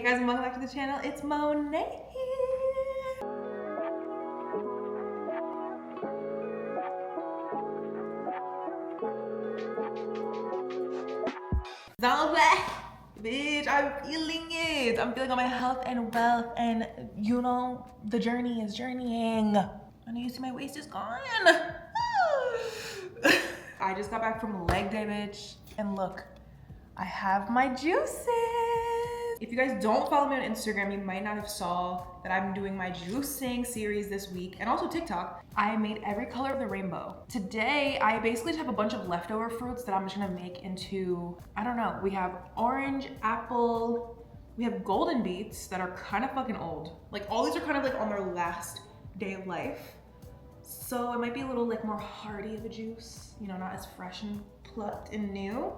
Hey guys, and welcome back to the channel. It's Monet. Zombie, bitch, I'm feeling it. I'm feeling all my health and wealth, and you know, the journey is journeying. I know you see my waist is gone. I just got back from leg day, bitch, and look, I have my juices. If you guys don't follow me on Instagram, you might not have saw that I'm doing my juicing series this week, and also TikTok. I made every color of the rainbow. Today, I basically just have a bunch of leftover fruits that I'm just gonna make into, I don't know, we have orange, apple, we have golden beets that are kind of fucking old. Like all these are kind of like on their last day of life. So it might be a little like more hearty of a juice, you know, not as fresh and plucked and new.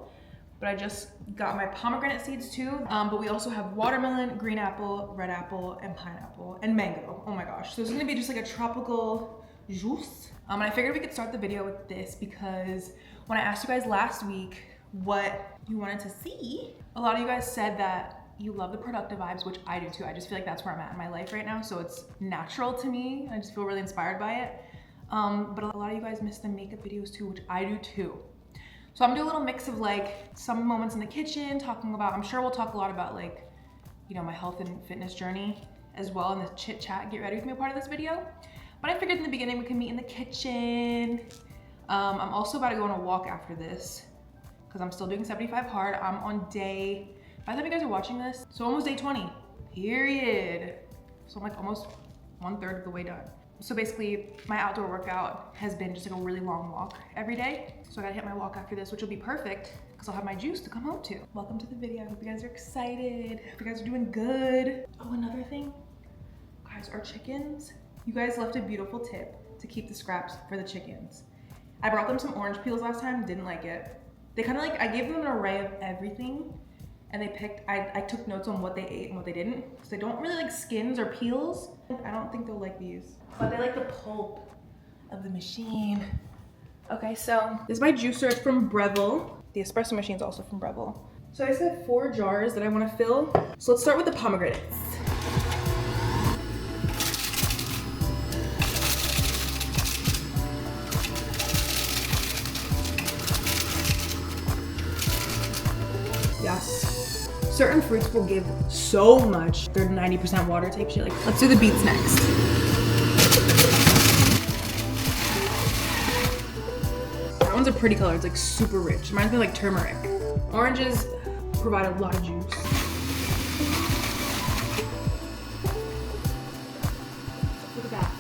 But I just got my pomegranate seeds too. But we also have watermelon, green apple, red apple, and pineapple, and mango. Oh my gosh. So it's gonna be just like a tropical juice. And I figured we could start the video with this because when I asked you guys last week what you wanted to see, a lot of you guys said that you love the productive vibes, which I do too. I just feel like that's where I'm at in my life right now. So it's natural to me. I just feel really inspired by it. But a lot of you guys miss the makeup videos too, which I do too. So I'm gonna do a little mix of like some moments in the kitchen, talking about, I'm sure we'll talk a lot about like, you know, my health and fitness journey as well in the chit chat, get ready with me part of this video. But I figured in the beginning we could meet in the kitchen. I'm also about to go on a walk after this because I'm still doing 75 hard. I'm on day, by the time you guys are watching this, so almost day 20, period. So I'm like almost 1/3 of the way done. So basically my outdoor workout has been just like a really long walk every day. So I gotta hit my walk after this, which will be perfect because I'll have my juice to come home to. Welcome to the video. I hope you guys are excited. Hope you guys are doing good. Oh, another thing, guys, our chickens, you guys left a beautiful tip to keep the scraps for the chickens. I brought them some orange peels last time, didn't like it. They kind of like, I gave them an array of everything and they picked, I took notes on what they ate and what they didn't. So they don't really like skins or peels. I don't think they'll like these, but they like the pulp of the machine. Okay, so this is my juicer, it's from Breville. The espresso machine is also from Breville. So I just have 4 jars that I wanna fill. So let's start with the pomegranates. Yes. Certain fruits will give so much. They're 90% water type shit. Like, let's do the beets next. That one's a pretty color. It's like super rich. Reminds me of like turmeric. Oranges provide a lot of juice. Look at that.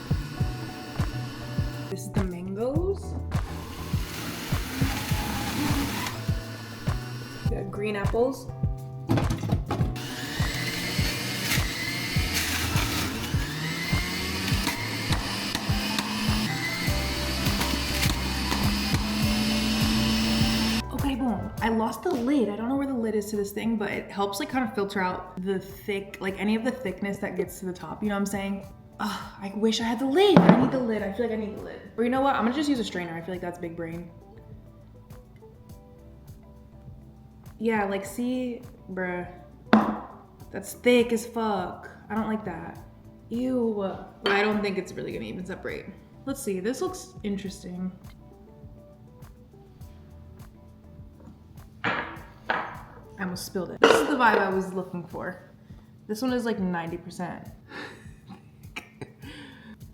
This is the mangoes. We got green apples. I lost the lid. I don't know where the lid is to this thing, but it helps like kind of filter out the thick, like any of the thickness that gets to the top. You know what I'm saying? Ugh, I wish I had the lid. I need the lid. I feel like I need the lid. But you know what? I'm gonna just use a strainer. I feel like that's big brain. Yeah, like see, bruh. That's thick as fuck. I don't like that. Ew. But I don't think it's really gonna even separate. Let's see, this looks interesting. I almost spilled it. This is the vibe I was looking for. This one is like 90%.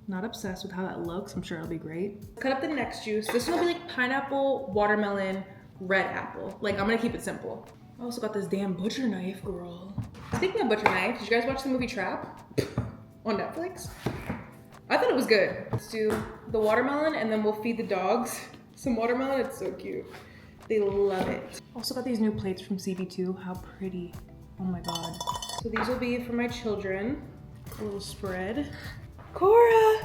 Not obsessed with how that looks. I'm sure it'll be great. Cut up the next juice. This one will be like pineapple, watermelon, red apple. Like I'm gonna keep it simple. I also got this damn butcher knife, girl. Speaking of butcher knife, did you guys watch the movie Trap on Netflix? I thought it was good. Let's do the watermelon and then we'll feed the dogs some watermelon. It's so cute. They love it. Also got these new plates from CB2. How pretty. Oh my God. So these will be for my children. A little spread. Cora,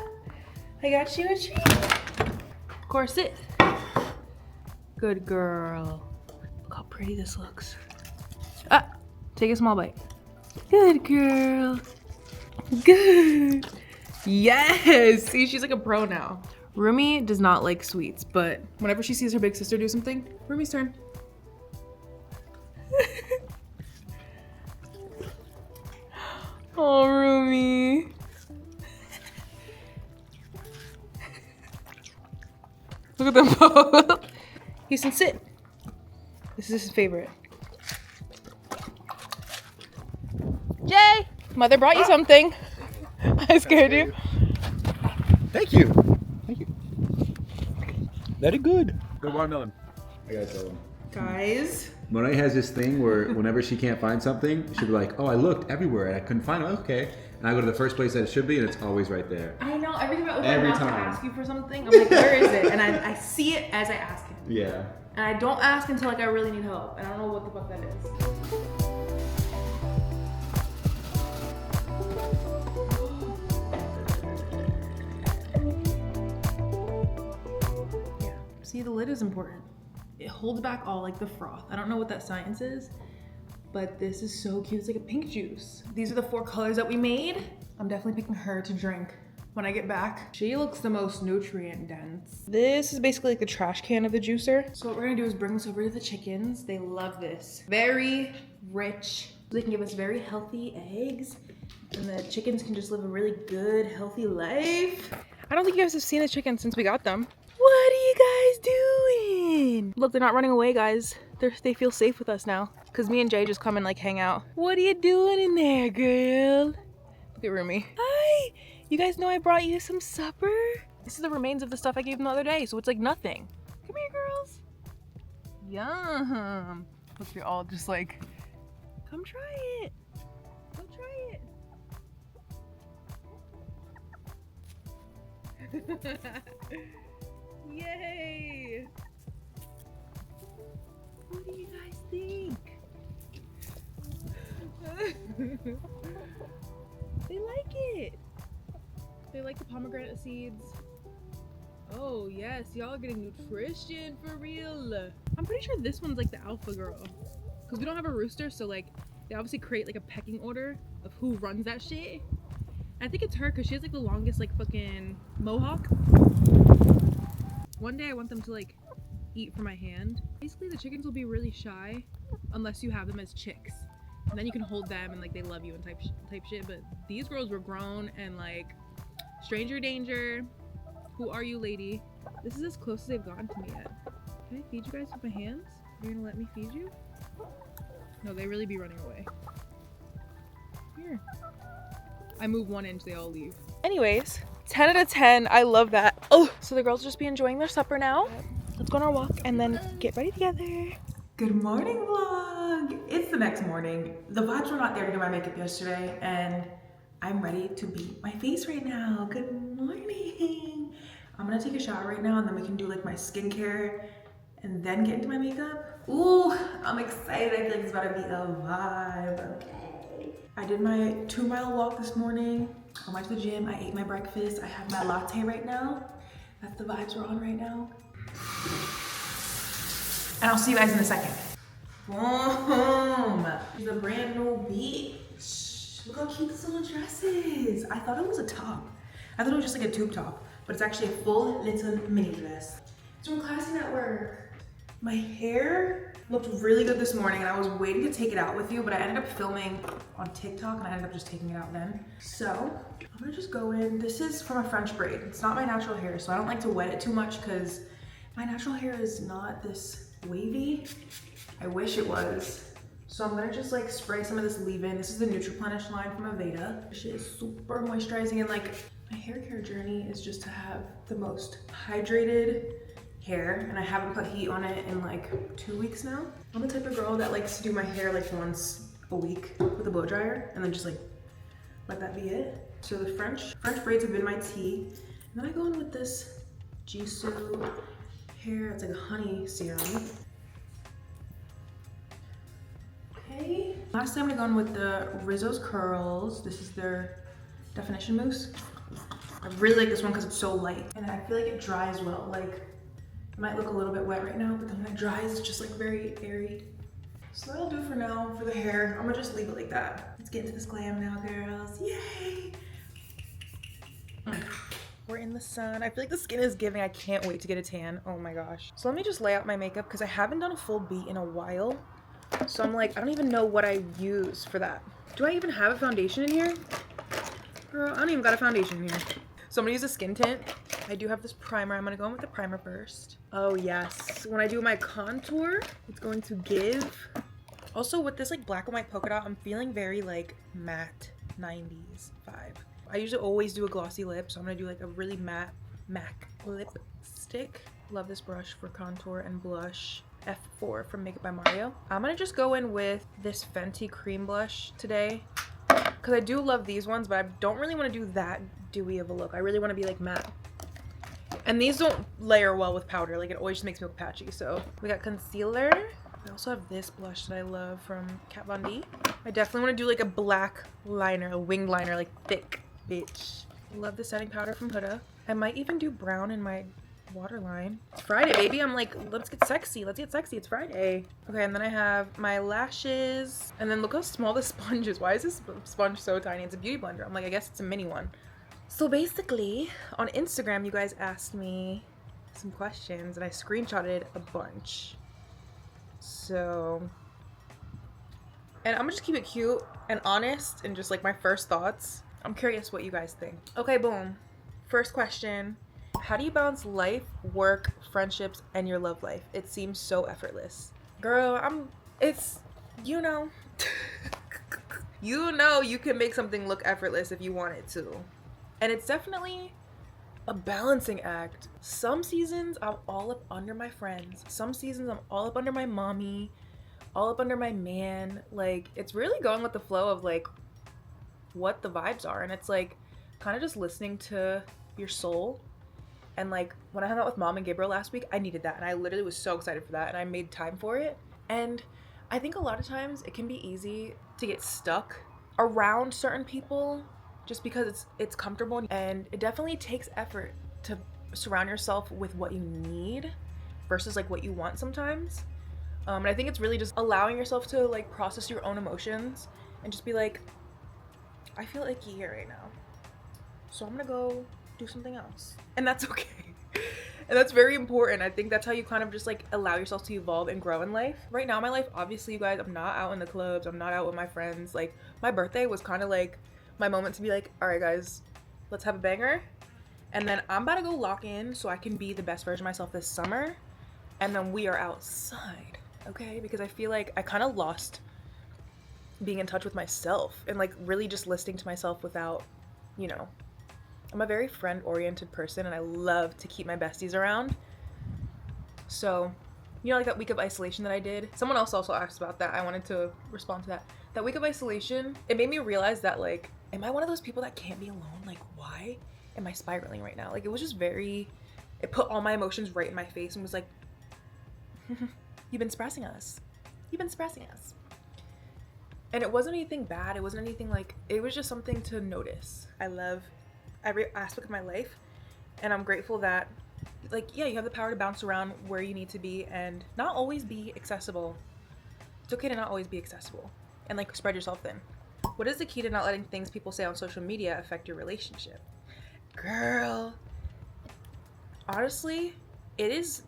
I got you a treat. Cora, sit. Good girl. Look how pretty this looks. Ah, take a small bite. Good girl. Good. Yes. See, she's like a pro now. Rumi does not like sweets, but whenever she sees her big sister do something, Rumi's turn. Oh, Rumi. Look at them both. Houston, sit. This is his favorite. Jay! Mother brought you something. I scared you. Thank you. Thank you. Very good. Good watermelon. I gotta tell him. Guys. Monet has this thing where whenever she can't find something, she'll be like, oh, I looked everywhere and I couldn't find it. Okay. And I go to the first place that it should be and it's always right there. I know. Every time I open Every my mouth to time. ask you for something, I'm like, where is it? And I see it as I ask him. Yeah. And I don't ask until like I really need help. And I don't know what the fuck that is. See, the lid is important. It holds back all like the froth. I don't know what that science is, but this is so cute. It's like a pink juice. These are the 4 colors that we made. I'm definitely picking her to drink when I get back. She looks the most nutrient dense. This is basically like the trash can of the juicer. So what we're gonna do is bring this over to the chickens. They love this. Very rich. They can give us very healthy eggs, and the chickens can just live a really good, healthy life. I don't think you guys have seen the chickens since we got them. What are you guys doing? Look, they're not running away, guys. They feel safe with us now. Cause me and Jay just come and like hang out. What are you doing in there, girl? Look at Rumi. Hi, you guys know I brought you some supper? This is the remains of the stuff I gave them the other day, so it's like nothing. Come here, girls. Yum. Look, you're all just like, come try it. Go try it. Yay! What do you guys think? They like it. They like the pomegranate seeds. Oh yes, y'all are getting nutrition for real. I'm pretty sure this one's like the alpha girl. Cause we don't have a rooster, so like they obviously create like a pecking order of who runs that shit. I think it's her because she has like the longest like fucking mohawk. One day I want them to like eat from my hand. Basically the chickens will be really shy unless you have them as chicks. And then you can hold them and like they love you and type shit. But these girls were grown and like stranger danger. Who are you, lady? This is as close as they've gotten to me yet. Can I feed you guys with my hands? You're gonna let me feed you? No, they really be running away. Here. I move 1 inch, they all leave. Anyways, 10 out of 10. I love that. Oh, so the girls will just be enjoying their supper now. Let's go on our walk and then get ready together. Good morning, vlog. It's the next morning. The vibes were not there to do my makeup yesterday, and I'm ready to beat my face right now. Good morning. I'm gonna take a shower right now, and then we can do like my skincare and then get into my makeup. Ooh, I'm excited. I feel like it's about to be a vibe. Okay. I did my 2-mile walk this morning. I went to the gym, I ate my breakfast. I have my latte right now. That's the vibes we're on right now. And I'll see you guys in a second. Boom! She's a brand new bitch. Look how cute this little dress is. I thought it was a top. I thought it was just like a tube top, but it's actually a full little mini dress. It's from Classy Network. My hair looked really good this morning and I was waiting to take it out with you, but I ended up filming on TikTok and I ended up just taking it out then. So I'm gonna just go in. This is from a French braid. It's not my natural hair, so I don't like to wet it too much because my natural hair is not this wavy. I wish it was. So I'm gonna just like spray some of this leave-in. This is the Nutriplenish line from Aveda. This shit is super moisturizing, and like my hair care journey is just to have the most hydrated hair, and I haven't put heat on it in like 2 weeks now. I'm the type of girl that likes to do my hair like once a week with a blow dryer and then just like let that be it. So the French braids have been my tea. And then I go in with this Jisoo hair. It's like a honey serum. Okay. Last time I gone with the Rizzo's Curls. This is their definition mousse. I really like this one because it's so light and I feel like it dries well. Like it might look a little bit wet right now, but then when it dries, it's just like very airy. So that'll do for now for the hair. I'm gonna just leave it like that. Let's get into this glam now, girls. Yay! We're in the sun. I feel like the skin is giving. I can't wait to get a tan. Oh my gosh. So let me just lay out my makeup because I haven't done a full beat in a while. So I'm like, I don't even know what I use for that. Do I even have a foundation in here? Girl, I don't even got a foundation in here. So I'm gonna use a skin tint. I do have this primer. I'm gonna go in with the primer first. Oh yes. When I do my contour, it's going to give. Also with this like black and white polka dot, I'm feeling very like matte 90s vibe. I usually always do a glossy lip, so I'm gonna do like a really matte MAC lipstick. Love this brush for contour and blush. F4 from Makeup by Mario. I'm gonna just go in with this Fenty cream blush today because I do love these ones, but I don't really want to do that dewy of a look. I really want to be like matte. And these don't layer well with powder. Like it always just makes me look patchy. So we got concealer. I also have this blush that I love from Kat Von D. I definitely want to do like a black liner, a winged liner, like thick bitch. Love the setting powder from Huda. I might even do brown in my waterline. It's Friday, baby. I'm like, let's get sexy. Let's get sexy. It's Friday. Okay, and then I have my lashes. And then look how small this sponge is. Why is this sponge so tiny? It's a beauty blender. I'm like, I guess it's a mini one. So basically, on Instagram, you guys asked me some questions and I screenshotted a bunch. So, and I'm gonna just keep it cute and honest and just like my first thoughts. I'm curious what you guys think. Okay, boom. First question. How do you balance life, work, friendships, and your love life? It seems so effortless. Girl, you know, you can make something look effortless if you want it to. And it's definitely a balancing act. Some seasons I'm all up under my friends. Some seasons I'm all up under my mommy, all up under my man. Like, it's really going with the flow of like what the vibes are. And it's like kind of just listening to your soul. And like when I hung out with Mom and Gabriel last week, I needed that. And I literally was so excited for that. And I made time for it. And I think a lot of times it can be easy to get stuck around certain people just because it's comfortable. And it definitely takes effort to surround yourself with what you need versus like what you want sometimes. And I think it's really just allowing yourself to like process your own emotions and just be like, I feel icky here right now. So I'm gonna go do something else. And that's okay. And that's very important. I think that's how you kind of just like allow yourself to evolve and grow in life. Right now in my life, obviously you guys, I'm not out in the clubs. I'm not out with my friends. Like my birthday was kind of like my moment to be like, all right guys, let's have a banger. And then I'm about to go lock in so I can be the best version of myself this summer. And then we are outside, okay? Because I feel like I kind of lost being in touch with myself and like really just listening to myself without, you know, I'm a very friend-oriented person and I love to keep my besties around. So, you know, like that week of isolation that I did? Someone else also asked about that. I wanted to respond to that. That week of isolation, it made me realize that like, am I one of those people that can't be alone? Like, why am I spiraling right now? Like, it was just very, it put all my emotions right in my face and was like, you've been suppressing us. You've been suppressing us. And it wasn't anything bad. It wasn't anything like, it was just something to notice. I love every aspect of my life. And I'm grateful that, like, yeah, you have the power to bounce around where you need to be and not always be accessible. It's okay to not always be accessible and like spread yourself thin. What is the key to not letting things people say on social media affect your relationship? Girl, honestly, it is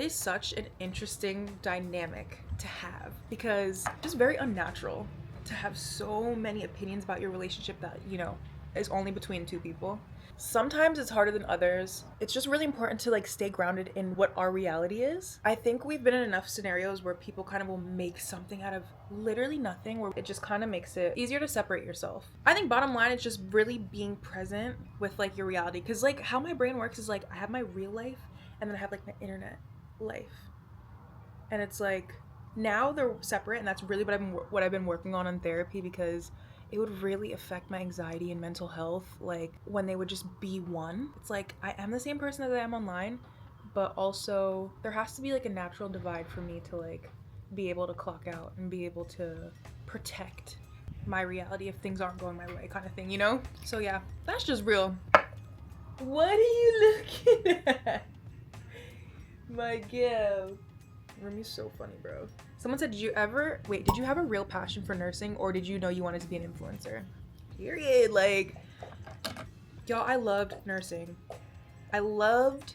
such an interesting dynamic to have because it's just very unnatural to have so many opinions about your relationship that, you know, is only between two people. Sometimes it's harder than others. It's just really important to like stay grounded in what our reality is. I think we've been in enough scenarios where people kind of will make something out of literally nothing, where it just kind of makes it easier to separate yourself. I think bottom line is just really being present with like your reality. Cause like how my brain works is like I have my real life and then I have like my internet life. And it's like now they're separate, and that's really what I've been working on in therapy, because it would really affect my anxiety and mental health, like when they would just be one. It's like I am the same person as I am online, but also there has to be like a natural divide for me to like be able to clock out and be able to protect my reality if things aren't going my way, kind of thing, you know? So yeah, that's just real. What are you looking at? My girl. Remy's so funny, bro. Someone said, did you have a real passion for nursing, or did you know you wanted to be an influencer? Period. Like, y'all, I loved nursing. I loved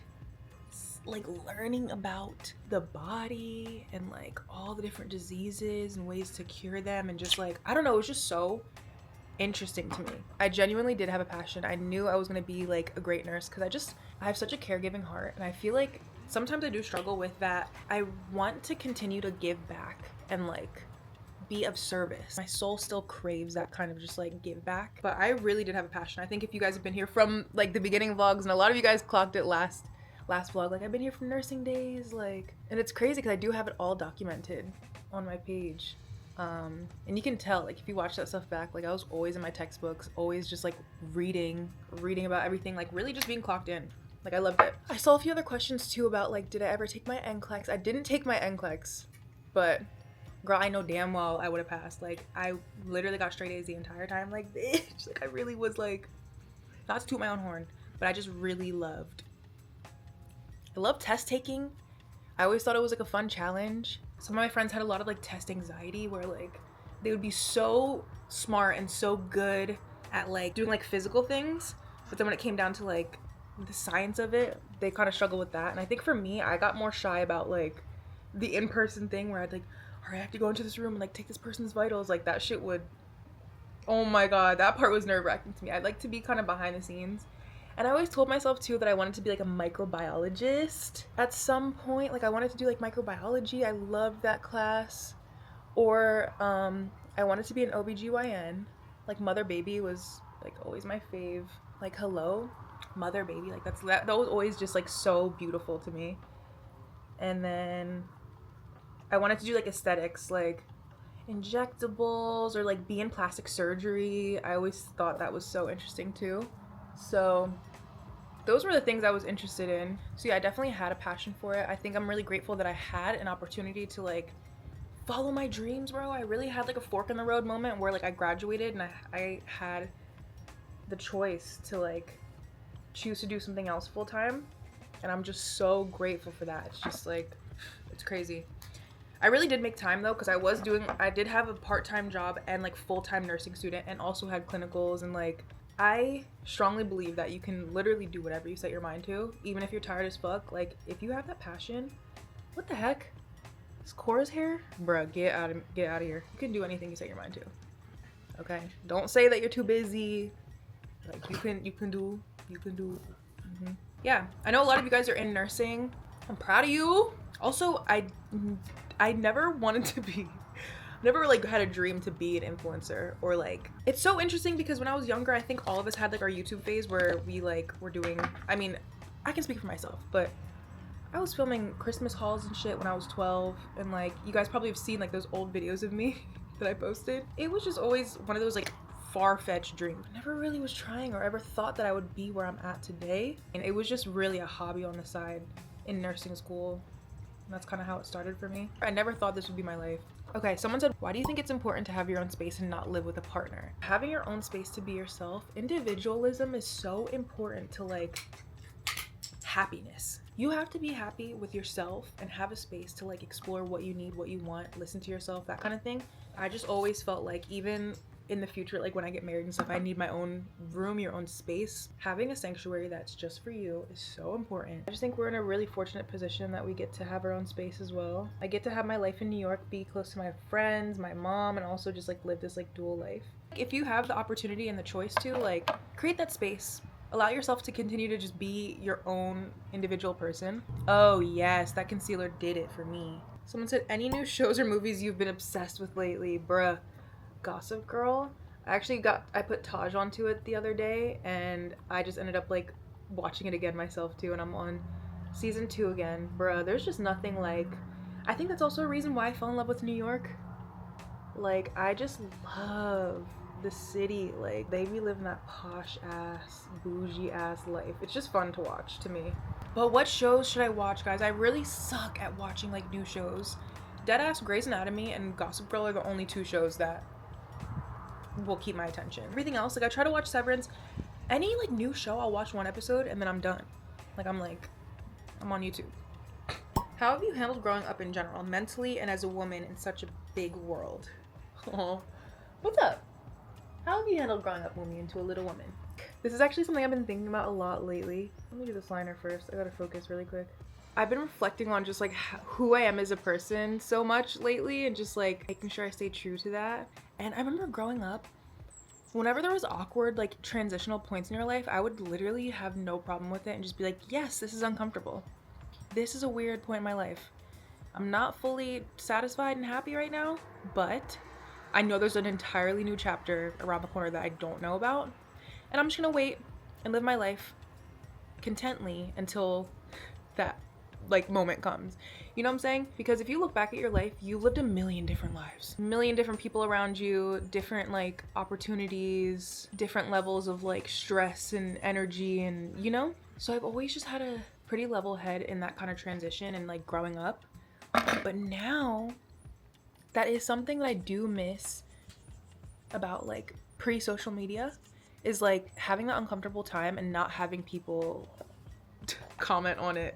like learning about the body and like all the different diseases and ways to cure them, and just like, I don't know, it was just so interesting to me. I genuinely did have a passion. I knew I was going to be like a great nurse because I have such a caregiving heart, and I feel like sometimes I do struggle with that. I want to continue to give back and like be of service. My soul still craves that kind of just like give back, but I really did have a passion. I think if you guys have been here from like the beginning vlogs, and a lot of you guys clocked it last vlog, like I've been here from nursing days, like, and it's crazy because I do have it all documented on my page. And you can tell, like, if you watch that stuff back, like I was always in my textbooks, always just like reading about everything, like really just being clocked in. Like I loved it. I saw a few other questions too about like, did I ever take my NCLEX? I didn't take my NCLEX, but girl, I know damn well I would have passed. Like I literally got straight A's the entire time. Like bitch, like I really was like, not to toot my own horn, but I just really loved. I love test taking. I always thought it was like a fun challenge. Some of my friends had a lot of like test anxiety where like they would be so smart and so good at like doing like physical things, but then when it came down to like the science of it, they kind of struggle with that. And I think for me, I got more shy about like the in-person thing where I'd like, all right, I have to go into this room and like take this person's vitals. Like that shit would, oh my god, that part was nerve-wracking to me. I'd like to be kind of behind the scenes. And I always told myself too that I wanted to be like a microbiologist at some point. Like I wanted to do like microbiology. I loved that class. Or I wanted to be an OBGYN. Like mother baby was like always my fave. Like hello, mother baby. Like that was always just like so beautiful to me. And then I wanted to do like aesthetics, like injectables, or like be in plastic surgery. I always thought that was so interesting too. So those were the things I was interested in. So yeah, I definitely had a passion for it. I think I'm really grateful that I had an opportunity to like follow my dreams, bro. I really had like a fork in the road moment where like I graduated and I had the choice to like choose to do something else full time. And I'm just so grateful for that. It's just like, it's crazy. I really did make time though, because I did have a part-time job and like full-time nursing student, and also had clinicals, and like I strongly believe that you can literally do whatever you set your mind to, even if you're tired as fuck. Like if you have that passion, what the heck? Is Cora's hair? Bruh, get out of here. You can do anything you set your mind to. Okay? Don't say that you're too busy. Like you can do. Yeah, I know a lot of you guys are in nursing. I'm proud of you. Also, I never wanted to be, never like had a dream to be an influencer, or like, it's so interesting because when I was younger, I think all of us had like our YouTube phase where we like were doing, I mean, I can speak for myself, but I was filming Christmas hauls and shit when I was 12, and like you guys probably have seen like those old videos of me that I posted. It was just always one of those like far-fetched dreams. I never really was trying or ever thought that I would be where I'm at today, and it was just really a hobby on the side in nursing school. And that's kind of how it started for me. I never thought this would be my life. Okay, someone said, why do you think it's important to have your own space and not live with a partner? Having your own space to be yourself, individualism is so important to like happiness. You have to be happy with yourself and have a space to like explore what you need, what you want, listen to yourself, that kind of thing. I just always felt like even in the future, like when I get married and stuff, I need my own room, your own space. Having a sanctuary that's just for you is so important. I just think we're in a really fortunate position that we get to have our own space as well. I get to have my life in New York, be close to my friends, my mom, and also just like live this like dual life. If you have the opportunity and the choice to, like, create that space. Allow yourself to continue to just be your own individual person. Oh yes, that concealer did it for me. Someone said, any new shows or movies you've been obsessed with lately? Bruh. Gossip Girl. I put Taj onto it the other day, and I just ended up like watching it again myself too, and I'm on season 2 again. Bruh, there's just nothing like, I think that's also a reason why I fell in love with New York. Like I just love the city. Like they be living that posh ass, bougie ass life. It's just fun to watch to me. But what shows should I watch, guys? I really suck at watching like new shows. Deadass Grey's Anatomy and Gossip Girl are the only 2 shows that will keep my attention. Everything else, like I try to watch Severance. Any like new show, I'll watch 1 episode and then I'm done. I'm on YouTube. How have you handled growing up in general, mentally and as a woman in such a big world? Oh, what's up? How have you handled growing up, Mumi, into a little woman? This is actually something I've been thinking about a lot lately. Let me do this liner first. I gotta focus really quick. I've been reflecting on just like who I am as a person so much lately, and just like making sure I stay true to that. And I remember growing up, whenever there was awkward like transitional points in your life, I would literally have no problem with it and just be like, yes, this is uncomfortable. This is a weird point in my life. I'm not fully satisfied and happy right now, but I know there's an entirely new chapter around the corner that I don't know about. And I'm just gonna wait and live my life contently until that like moment comes. You know what I'm saying? Because if you look back at your life, you've lived a million different lives, a million different people around you, different like opportunities, different levels of like stress and energy, and you know? So I've always just had a pretty level head in that kind of transition and like growing up. But now that is something that I do miss about like pre-social media, is like having that uncomfortable time and not having people comment on it,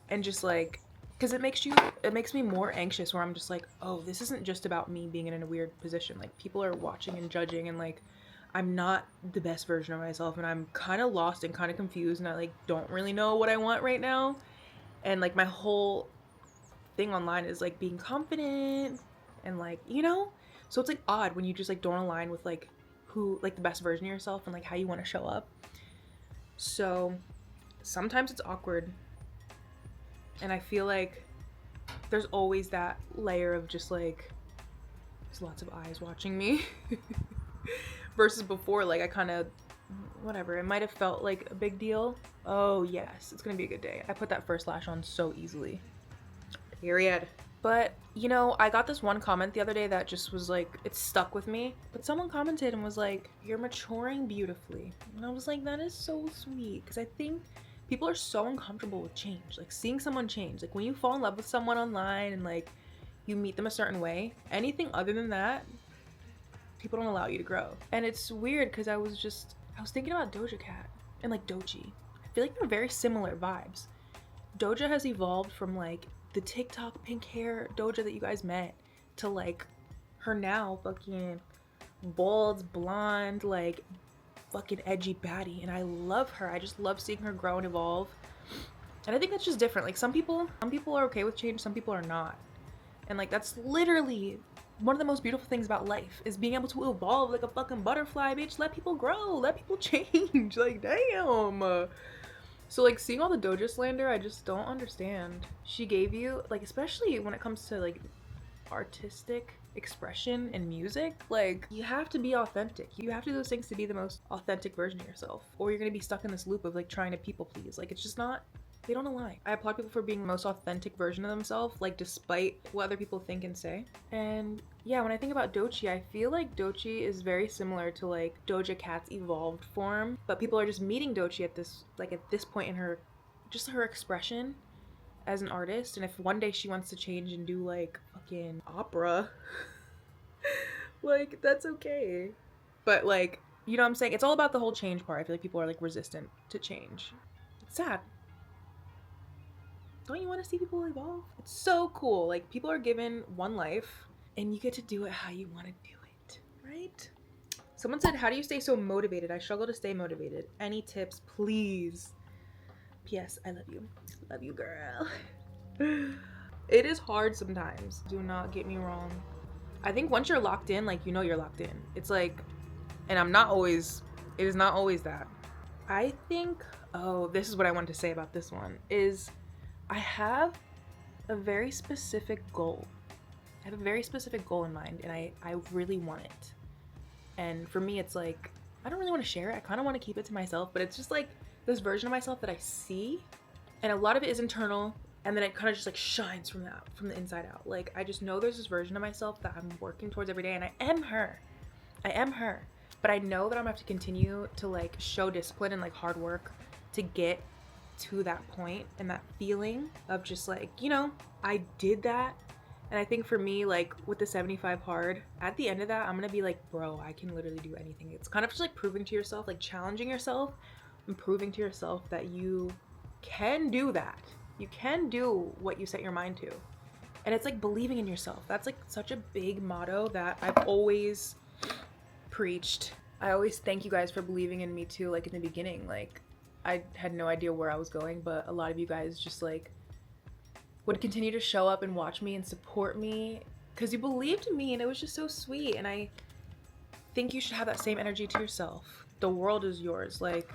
and just like, because it makes me more anxious, where I'm just like, oh, this isn't just about me being in a weird position. Like people are watching and judging, and like I'm not the best version of myself, and I'm kind of lost and kind of confused, and I like don't really know what I want right now. And like my whole thing online is like being confident and like, you know, so it's like odd when you just like don't align with like who, like the best version of yourself and like how you want to show up. So sometimes it's awkward, and I feel like there's always that layer of just like there's lots of eyes watching me versus before, like I kind of whatever, it might have felt like a big deal. Oh yes, it's gonna be a good day. I put that first lash on so easily, period. But you know, I got this one comment the other day that just was like, it stuck with me. But someone commented and was like, you're maturing beautifully. And I was like, that is so sweet, because I think people are so uncomfortable with change, like seeing someone change. Like when you fall in love with someone online and like you meet them a certain way, anything other than that, people don't allow you to grow. And it's weird because I was thinking about Doja Cat and like Doechii. I feel like they're very similar vibes. Doja has evolved from like the TikTok pink hair Doja that you guys met to like her now fucking bald, blonde, like fucking edgy baddie, and I love her. I just love seeing her grow and evolve. And I think that's just different. Like some people are okay with change, some people are not. And like that's literally one of the most beautiful things about life, is being able to evolve like a fucking butterfly, bitch. Let people grow, let people change. Like damn. So like seeing all the Doja slander, I just don't understand. She gave you, like, especially when it comes to like artistic expression and music, like you have to be authentic. You have to do those things to be the most authentic version of yourself, or you're gonna be stuck in this loop of like trying to people please. Like it's just not, they don't align. I applaud people for being the most authentic version of themselves, like despite what other people think and say. And yeah, when I think about Doechii, I feel like Doechii is very similar to like Doja Cat's evolved form, but people are just meeting Doechii at this point in her, just her expression as an artist. And if one day she wants to change and do like fucking opera, like that's okay. But like, you know what I'm saying? It's all about the whole change part. I feel like people are like resistant to change. It's sad. Don't you want to see people evolve? It's so cool. Like people are given one life and you get to do it how you want to do it, right? Someone said, how do you stay so motivated? I struggle to stay motivated. Any tips, please? P.S. I love you. Love you, girl. It is hard sometimes. Do not get me wrong. I think once you're locked in, like, you know you're locked in. It's like, and it is not always that. I think, oh, this is what I wanted to say about this one, is I have a very specific goal. I have a very specific goal in mind, and I really want it. And for me, it's like, I don't really want to share it. I kind of want to keep it to myself, but it's just like this version of myself that I see, and a lot of it is internal, and then it kind of just like shines from the inside out. Like I just know there's this version of myself that I'm working towards every day, and I am her. But I know that I'm gonna have to continue to like show discipline and like hard work to get to that point, and that feeling of just like, you know, I did that. And I think for me, like with the 75 hard, at the end of that, I'm gonna be like, bro, I can literally do anything. It's kind of just like proving to yourself, like challenging yourself and proving to yourself that you can do that. You can do what you set your mind to. And it's like believing in yourself. That's like such a big motto that I've always preached. I always thank you guys for believing in me too. Like in the beginning, like I had no idea where I was going, but a lot of you guys just like would continue to show up and watch me and support me because you believed in me, and it was just so sweet. And I think you should have that same energy to yourself. The world is yours. Like,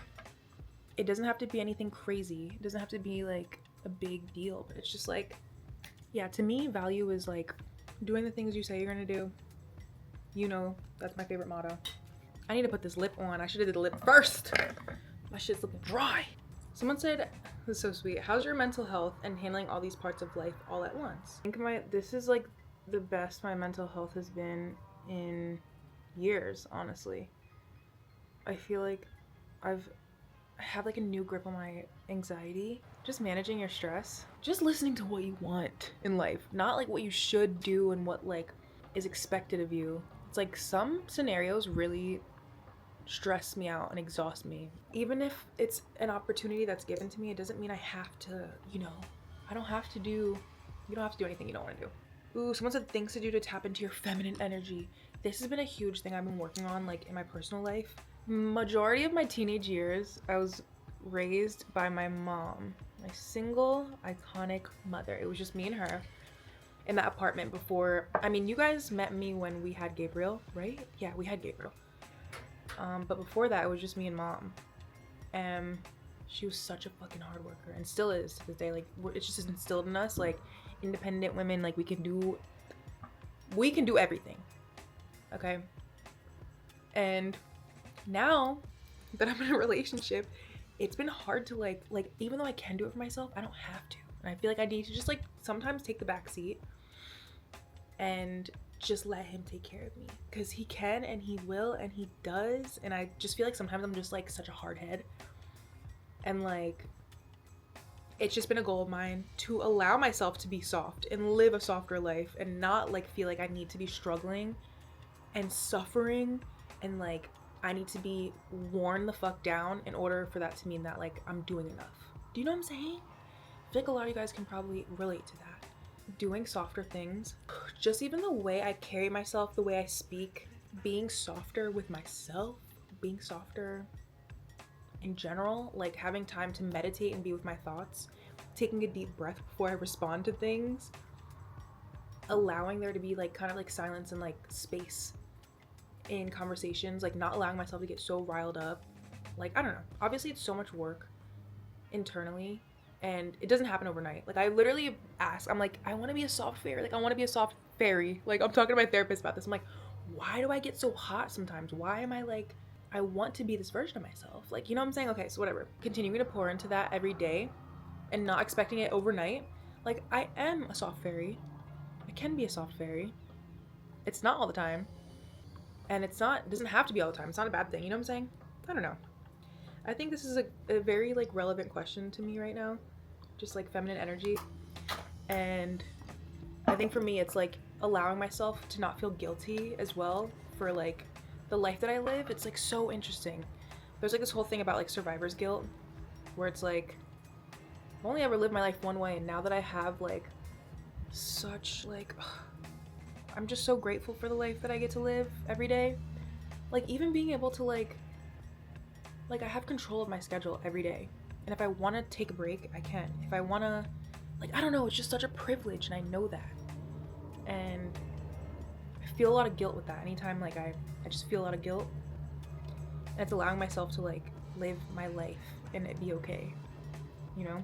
it doesn't have to be anything crazy. It doesn't have to be like a big deal, but it's just like, yeah, to me, value is like doing the things you say you're gonna do. You know, that's my favorite motto. I need to put this lip on. I should have did the lip first. My shit's looking dry. Someone said, this is so sweet, how's your mental health and handling all these parts of life all at once? I think this is like the best my mental health has been in years, honestly. I feel like I have like a new grip on my anxiety. Just managing your stress. Just listening to what you want in life, not like what you should do and what like is expected of you. It's like some scenarios really stress me out and exhaust me. Even if it's an opportunity that's given to me, it doesn't mean I have to, you know, you don't have to do anything you don't want to do. Ooh, someone said things to do to tap into your feminine energy. This has been a huge thing I've been working on, like in my personal life. Majority of my teenage years, I was raised by my mom, my single, iconic mother. It was just me and her in that apartment before. I mean, you guys met me when we had Gabriel, right? Yeah, we had Gabriel. But before that, it was just me and mom. And she was such a fucking hard worker, and still is to this day. Like, it's just instilled in us, like, independent women, like, we can do everything, okay? And now that I'm in a relationship, it's been hard to like even though I can do it for myself, I don't have to. And I feel like I need to just like sometimes take the back seat and just let him take care of me, because he can and he will and he does. And I just feel like sometimes I'm just like such a hard head, and like it's just been a goal of mine to allow myself to be soft and live a softer life and not like feel like I need to be struggling and suffering and like I need to be worn the fuck down in order for that to mean that like I'm doing enough. Do you know what I'm saying? I feel like a lot of you guys can probably relate to that. Doing softer things, just even the way I carry myself, the way I speak, being softer with myself, being softer in general, like having time to meditate and be with my thoughts, taking a deep breath before I respond to things, allowing there to be like kind of like silence and like space in conversations, like not allowing myself to get so riled up. Like, I don't know, obviously it's so much work internally and it doesn't happen overnight. Like, I literally ask, I'm like, I want to be a soft fairy. Like, I want to be a soft fairy. Like, I'm talking to my therapist about this. I'm like, why do I get so hot sometimes? Why am I like, I want to be this version of myself? Like, you know what I'm saying? Okay, so whatever. Continuing to pour into that every day and not expecting it overnight. Like, I am a soft fairy. I can be a soft fairy. It's not all the time. And it doesn't have to be all the time. It's not a bad thing. You know what I'm saying? I don't know. I think this is a very like relevant question to me right now. Just like feminine energy. And I think for me, it's like allowing myself to not feel guilty as well for like the life that I live. It's like so interesting. There's like this whole thing about like survivor's guilt where it's like, I've only ever lived my life one way. And now that I have like such like, I'm just so grateful for the life that I get to live every day. Like, even being able to like I have control of my schedule every day. And if I want to take a break, I can. If I want to, like, I don't know, it's just such a privilege, and I know that. And I feel a lot of guilt with that. Anytime like I just feel a lot of guilt. And it's allowing myself to like live my life and it be okay. You know?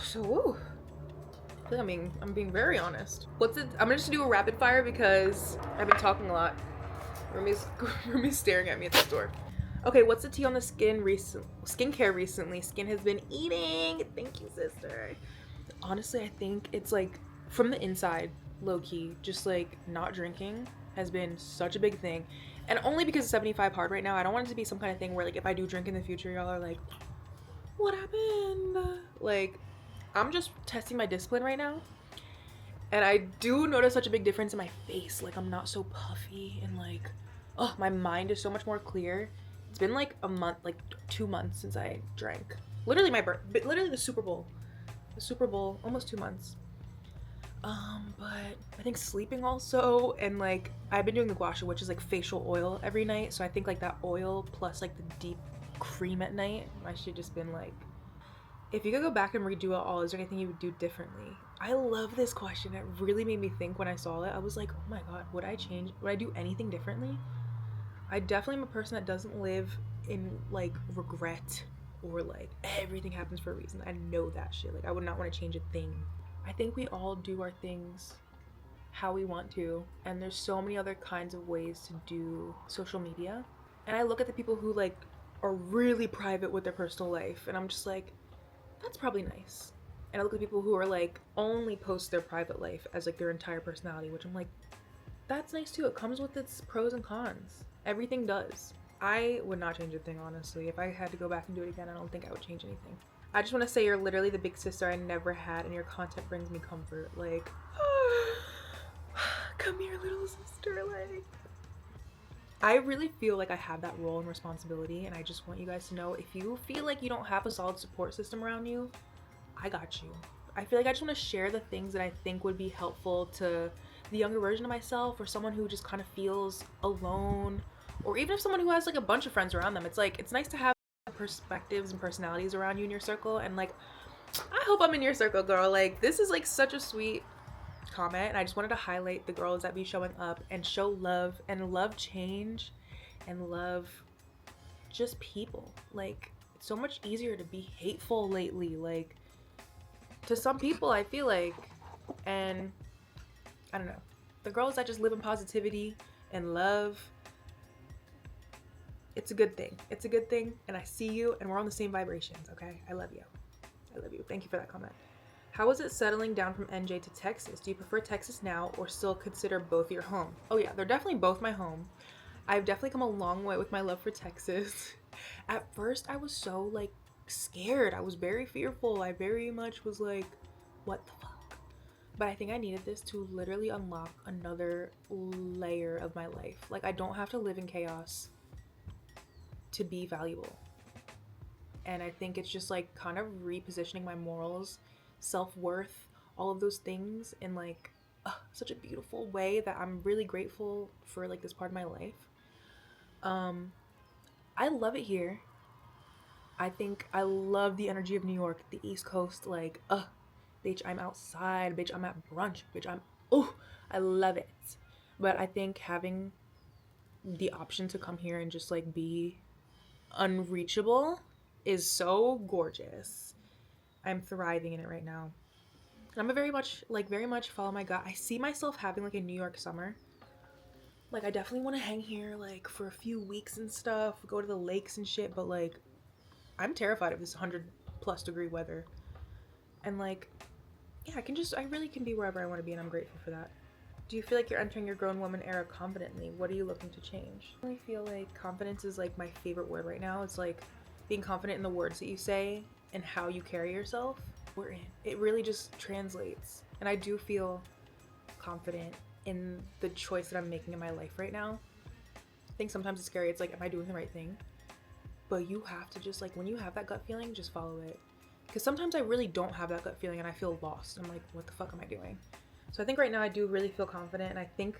So, woo. I feel like I'm being very honest. I'm gonna just do a rapid fire because I've been talking a lot. Rumi's staring at me at the store. Okay, what's the tea on the skincare recently? Skin has been eating. Thank you, sister. Honestly, I think it's like from the inside, low key, just like not drinking has been such a big thing. And only because it's 75 hard right now. I don't want it to be some kind of thing where like if I do drink in the future, y'all are like, what happened? Like, I'm just testing my discipline right now. And I do notice such a big difference in my face. Like, I'm not so puffy and like, oh, my mind is so much more clear. It's been like a month, like 2 months since I drank. Literally literally the Super Bowl, almost 2 months. But I think sleeping also, and like I've been doing the gua sha, which is like facial oil every night. So I think like that oil plus like the deep cream at night, my shit just been like If you could go back and redo it all, is there anything you would do differently? I love this question. It really made me think when I saw it. I was like, oh my god, would I do anything differently? I definitely am a person that doesn't live in like regret or like everything happens for a reason. I know that shit. Like I would not want to change a thing. I think we all do our things how we want to, and there's so many other kinds of ways to do social media. And I look at the people who like are really private with their personal life, and I'm just like, that's probably nice. And I look at people who are like only post their private life as like their entire personality, which I'm like, that's nice too. It comes with its pros and cons. Everything does. I would not change a thing, honestly. If I had to go back and do it again, I don't think I would change anything. I just want to say you're literally the big sister I never had, and your content brings me comfort. Like, come here, little sister. Like, I really feel like I have that role and responsibility, and I just want you guys to know, if you feel like you don't have a solid support system around you, I got you. I feel like I just want to share the things that I think would be helpful to the younger version of myself, or someone who just kind of feels alone, or even if someone who has like a bunch of friends around them. It's like, it's nice to have perspectives and personalities around you in your circle, and like, I hope I'm in your circle, girl. Like, this is like such a sweet comment, and I just wanted to highlight the girls that be showing up and show love and love change and love just people. Like, it's so much easier to be hateful lately, like to some people, I feel like. And I don't know, the girls that just live in positivity and love, it's a good thing. It's a good thing, and I see you, and we're on the same vibrations. Okay, I love you. I love you. Thank you for that comment. How is it settling down from NJ to Texas? Do you prefer Texas now, or still consider both your home? Oh yeah, they're definitely both my home. I've definitely come a long way with my love for Texas. At first, I was so like scared. I was very fearful. I very much was like, what the fuck? But I think I needed this to literally unlock another layer of my life. Like, I don't have to live in chaos to be valuable. And I think it's just like kind of repositioning my morals, self-worth, all of those things in like such a beautiful way that I'm really grateful for, like, this part of my life. I love it here. I think I love the energy of New York, the East Coast. Like, bitch, I'm outside, bitch, I'm at brunch, bitch, I love it. But I think having the option to come here and just like be unreachable is so gorgeous. I'm thriving in it right now. I'm a very much follow my gut. I see myself having like a New York summer. Like, I definitely want to hang here like for a few weeks and stuff, go to the lakes and shit, but like, I'm terrified of this 100+ degree weather. And like, yeah, I really can be wherever I want to be, and I'm grateful for that. Do you feel like you're entering your grown woman era confidently? What are you looking to change? I really feel like confidence is like my favorite word right now. It's like being confident in the words that you say and how you carry yourself. It really just translates. And I do feel confident in the choice that I'm making in my life right now. I think sometimes it's scary. It's like, am I doing the right thing? But you have to just like, when you have that gut feeling, just follow it. Because sometimes I really don't have that gut feeling and I feel lost. I'm like, what the fuck am I doing? So I think right now I do really feel confident, and I think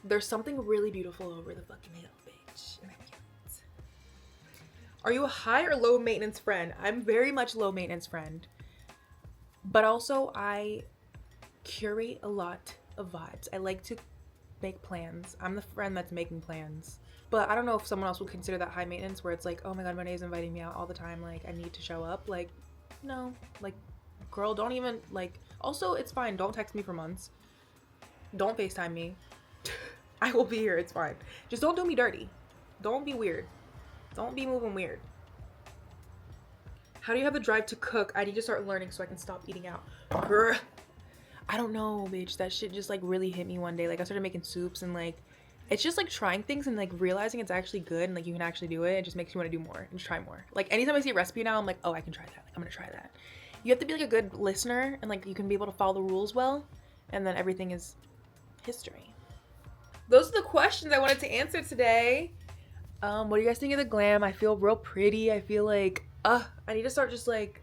there's something really beautiful over the fucking hill, bitch. And I can't. Are you a high or low maintenance friend? I'm very much low maintenance friend. But also I curate a lot of vibes. I like to make plans. I'm the friend that's making plans. But I don't know if someone else would consider that high maintenance, where it's like, oh my god, Monet is inviting me out all the time, like I need to show up. Like, no, like, girl, don't even like. Also, it's fine, don't text me for months, don't FaceTime me. I will be here, it's fine. Just don't do me dirty, don't be weird, don't be moving weird. How do you have the drive to cook? I need to start learning so I can stop eating out. Grr. I don't know, bitch, that shit just like really hit me one day. Like, I started making soups, and like, it's just like trying things and like realizing it's actually good and like you can actually do it. It just makes you want to do more and try more. Like, anytime I see a recipe now, I'm like, oh, I can try that. Like, I'm gonna try that. You have to be like a good listener, and like you can be able to follow the rules well, and then everything is history. Those are the questions I wanted to answer today. What do you guys think of the glam? I feel real pretty. I feel like I need to start just like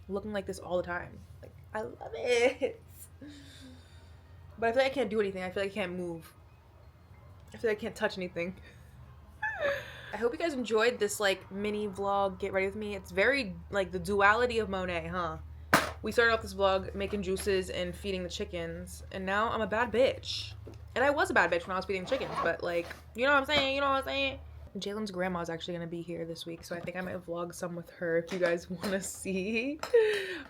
looking like this all the time. Like, I love it. But I feel like I can't do anything. I feel like I can't move. I feel like I can't touch anything. I hope you guys enjoyed this like mini vlog. Get ready with me. It's very like the duality of Monet, huh? We started off this vlog making juices and feeding the chickens, and now I'm a bad bitch. And I was a bad bitch when I was feeding the chickens, but like, you know what I'm saying? You know what I'm saying? Jalen's grandma is actually gonna be here this week, so I think I might vlog some with her if you guys want to see.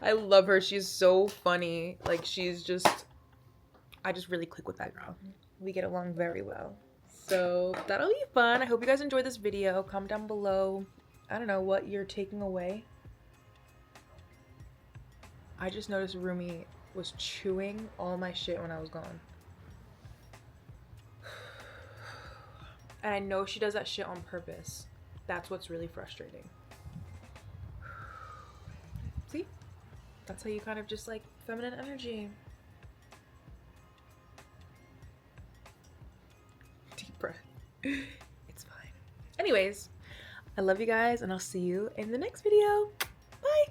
I love her. She's so funny. Like, she's just, I just really click with that girl. We get along very well. So that'll be fun. I hope you guys enjoyed this video. Comment down below, I don't know, what you're taking away. I just noticed Rumi was chewing all my shit when I was gone. And I know she does that shit on purpose. That's what's really frustrating. See? That's how you kind of just like feminine energy. Deep breath. It's fine. Anyways, I love you guys and I'll see you in the next video.